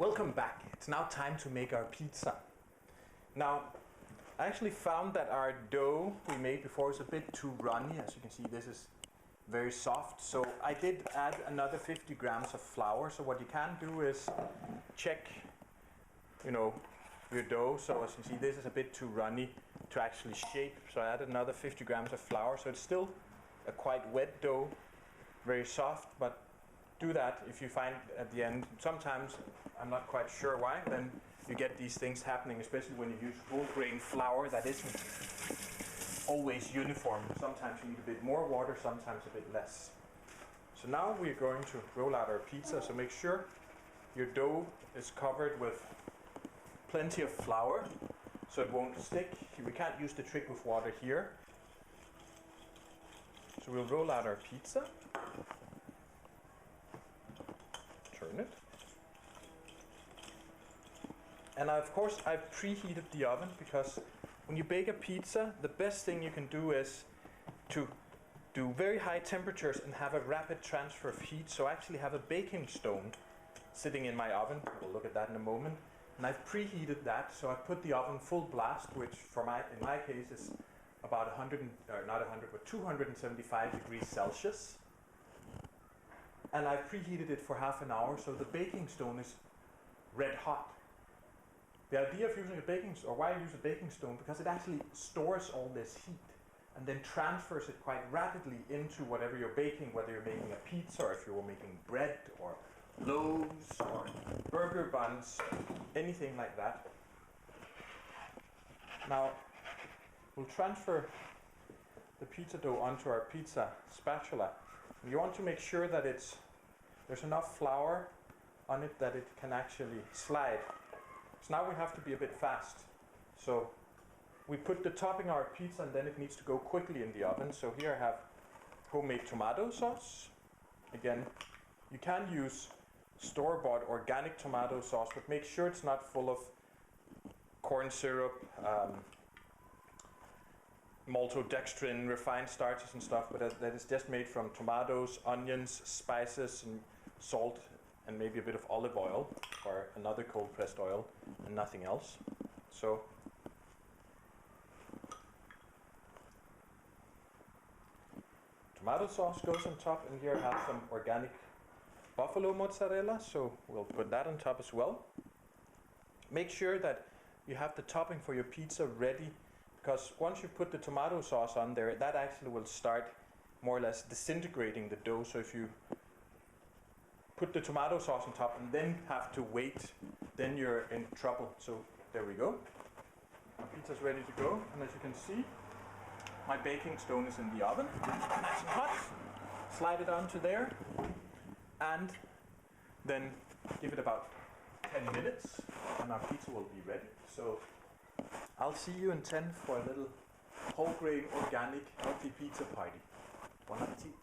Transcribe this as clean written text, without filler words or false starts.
Welcome back. It's now time to make our pizza. Now, I actually found that our dough we made before is a bit too runny. As you can see, this is very soft. So I did add another 50 grams of flour. So what you can do is check, your dough. So as you can see, this is a bit too runny to actually shape. So I added another 50 grams of flour. So it's still a quite wet dough, very soft, but do that if you find at the end. Sometimes, I'm not quite sure why, then you get these things happening, especially when you use whole grain flour that isn't always uniform. Sometimes you need a bit more water, sometimes a bit less. So now we're going to roll out our pizza, so make sure your dough is covered with plenty of flour so it won't stick. We can't use the trick with water here. So we'll roll out our pizza. Turn it. And of course I've preheated the oven, because when you bake a pizza, the best thing you can do is to do very high temperatures and have a rapid transfer of heat. So I actually have a baking stone sitting in my oven. We'll look at that in a moment. And I've preheated that, so I've put the oven full blast, which in my case is about 275 degrees Celsius. And I've preheated it for half an hour, so the baking stone is red hot. The idea of using why I use a baking stone, because it actually stores all this heat and then transfers it quite rapidly into whatever you're baking, whether you're making a pizza or if you're making bread or loaves or burger buns, anything like that. Now, we'll transfer the pizza dough onto our pizza spatula. You want to make sure that there's enough flour on it that it can actually slide. So now we have to be a bit fast. So we put the topping on our pizza, and then it needs to go quickly in the oven. So here I have homemade tomato sauce. Again, you can use store-bought organic tomato sauce, but make sure it's not full of corn syrup, maltodextrin, refined starches and stuff, but that is just made from tomatoes, onions, spices, and salt, and maybe a bit of olive oil or another cold pressed oil, and nothing else. So tomato sauce goes on top, and here I have some organic buffalo mozzarella, so we'll put that on top as well. Make sure that you have the topping for your pizza ready, because once you put the tomato sauce on there, that actually will start more or less disintegrating the dough. So if you put the tomato sauce on top and then have to wait, then you're in trouble. So there we go. My pizza's ready to go, and as you can see, my baking stone is in the oven. Nice and hot. Slide it onto there, and then give it about 10 minutes, and our pizza will be ready. So I'll see you in 10 for a little whole grain organic healthy pizza party. Bon appetit.